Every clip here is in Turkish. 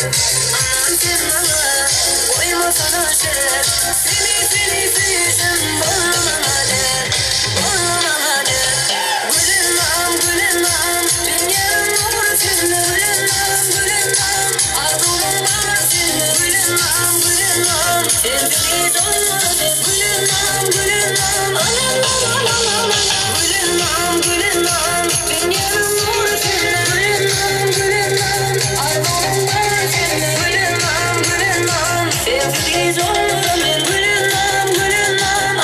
Aman sevmeme koyma sana şeref. Seni sevişim bağlama der. Bağlama der. Gülümem gülümem dünyam nur seninle. Gülümem gülümem arzulum var seninle. Gülümem gülümem sevgili canlar sen. Gülümem gülümem gülümem gülümem dünyam nur seninle. Gülümem gülümem arzulum var seninle. Gülümem gülümem sevgili canlar ben. Gülümem gülümem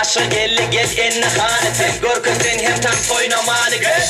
Başa gel gel enne hanete Gorkun sen hem tam soynamanı gel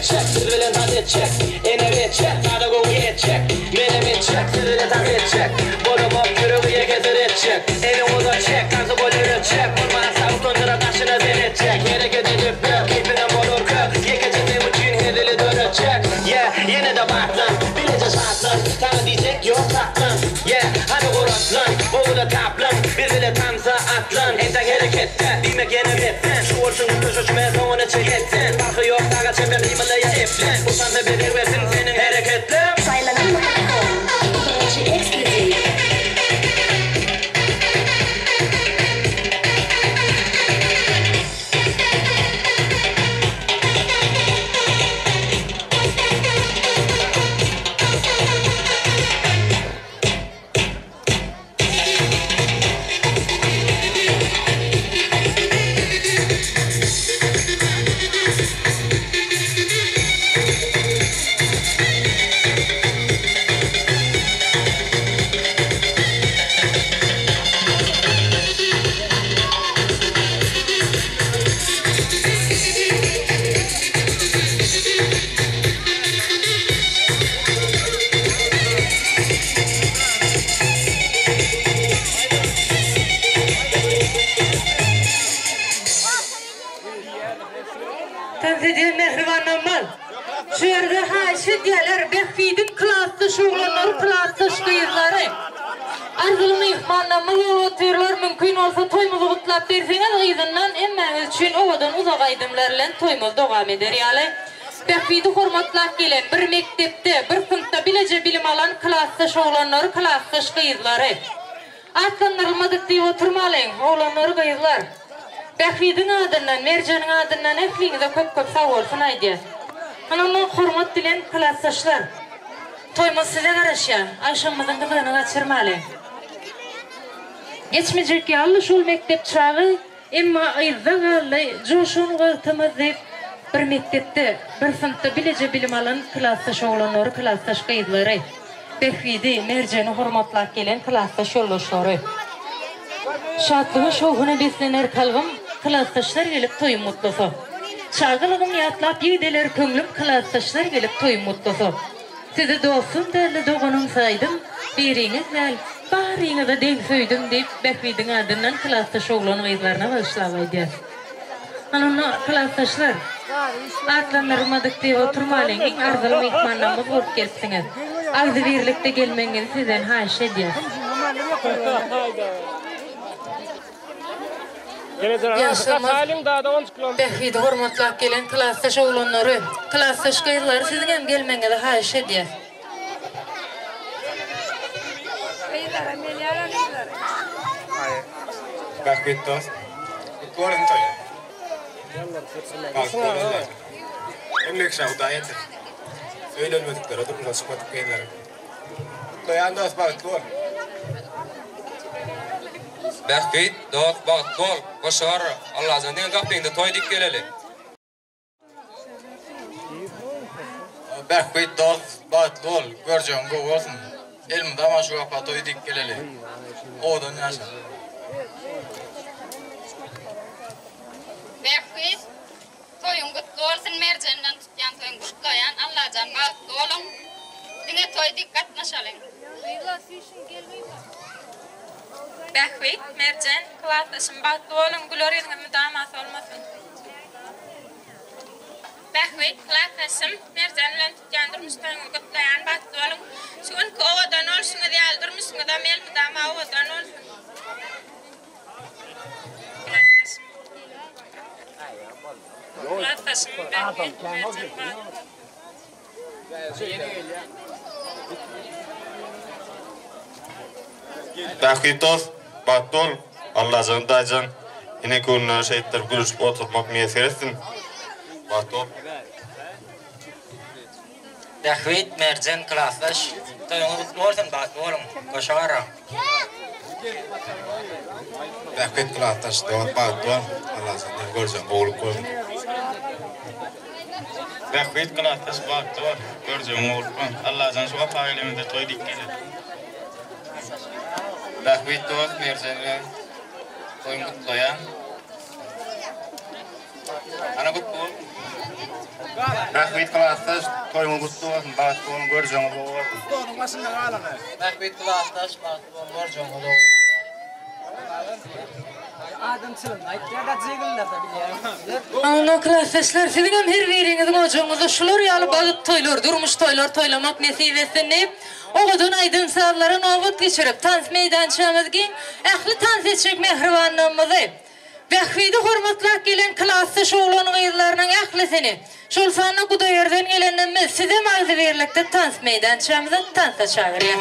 geçecek, siz bile tat edecek. Ene geçecek, tada go geçecek. Benim edecek, siz bile tat edecek. Borumu kürüğüye gezer edecek. Eni oda çek, kansı bolur edecek. Vurmaya sağ tonlara taşına zen edecek. Yere gidecek, keyfine bolur kök. Yekeceğim için hedili dönecek. Yeah, yine de baktın, bilece şartın. Sana diyecek yok tatlın. Yeah, hani uğraşlın, boğu da taplın. Bir bile tamsa atlın. Enten harekette, bilmek yine bittin. Şu olsun kuşuşmaya sonra çekettin. Farkı yok, dağa çember limalaya eflin. Utandı bilir versin senin hareketli. Saylanın Exclusive. Tanzediye mehribanlamal. Şu yerde haşi diyeler bekfidin klaslı şoğlanları, klaslı şkıyızları. Arzulunu ihmanlamal olatırlar mümkün olsa toymulu kutlap derseniz gıyzından emmeniz için ovadan uzak aydımlarla toymul devam eder yani. Bekfidi hormatlak gelen bir mektepte, bir sınıfta bilece bilim alan klaslı şoğlanları, klaslı şkıyızları. Atlanırılmadık diye oturmalıyım, oğlanları kıyızlar. Bekfidin adından, Mercan'ın adından efliğinize köp sağ olsun haydi. Hanımın hurmat dilen klasaşlar. Toymuz size karışa, Ayşemizin kızını kaçırmalı. Geçmeyecek ki Allah şul mektep çağı, emma ayızda kallı, coşun kırtımız deyip bir mektepte, bir sınıfta bilece bilim alan klasaş oğlanları, klasaş kıyızları. Bekfidi, Mercan'ı hurmatlak gelen klasaş yoldaşları. Şatlığı şoğuna beslenir kalbim, klasaşlar gelip toyum mutlusu. Çağılığım yatlap yiğdeler köngülüm, klasaşlar gelip toyum mutlusu. Sizi dostum derli doğunum saydım, biriniz gel, barinize denk söydüm deyip Bekvidin adından klasaş oğlanı kızlarına başlavaydı. Onunla klasaşlar, atlanırmadık diye oturmalıyın, arzulum ihmanlamız olup gelsiniz. Arzu birlikte gelmenizi sizden haş ediyor. Bekfidi hormatlak gelen klasaş oğlanları, klasaş kızları sizin hem gelmenizi haş ediyor. Bekfid dost. Kuolen toi. Kuolen. Emlik şauta yeter. Söylenmedikler oturup nasıkmadık kıyılar. Toyan dost bak kuol. Bekfid dost bak kuol. Koşar Allah zendin kapıyında toy dik geleli. Bekfid dost bak kuol. Göreceğim bu olsun. Elmi dama şu kapı toy dik geleli. Oğdan yaşa. Bekfid toyun kutlu olsun Mercan'dan tutyan toyun kutlayan Allah'can kutlu olun. Dine toy dikkat naşalım. Bekfid, Mercan, klasaşım kutlu olun. Gloria'nın müdaması olmasın. Bekfid, klasaşım Mercan'dan tutyan durmuş toyun kutlayan kutlu olun. Şu an ki ovadan olsun diye durmuşsun da mel müdama ovadan olsun. Klasaşım Bekfid, Mercan Bekfid dost bak kuol. Allah candacan. Yine kun şeytler gülüş oturmak niyet etsin. Bak kuol. Bekfid, Mercan, klasaş, toyun kutlu olsun bak oğlum, koşara. Bekfid klasaş dost bak kuol. Allah candacan göreceğim oğlum kuol. Bekfid klasaş bak kuol. Göreceğim oğlum kuol. Allah candacan şu kapı aileminde toy dik geleli. Bekfid dost Mercan'la toyun kutlayan. Ana kutlu. Rahmet klassdaş toyumu kutlu olsun. Bahtı olun göreceğiniz olsun. Doğunun başında kalanı. Rahmet klassdaş bahtı borcum olur. Adam çılın. Ya da cigiller de biliyorum. Ana klassdaşlar sizin hem her birinizin ocuğunuzda şular yalı balık toylar, durmuş toylar toylamak nesibesini o kadın aydın sağların ovut geçirip tans meydançamızgin ahli tans etçek mehribanlığımızı Vahvidi hormatlak gelen klassdaş oğlanın ayıllarının ahlisini şol sana kudayardan gelenimiz size mağazı verirlikte tans meydançamıza tansa çağırıyor.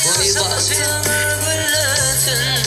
Boy başına gülletin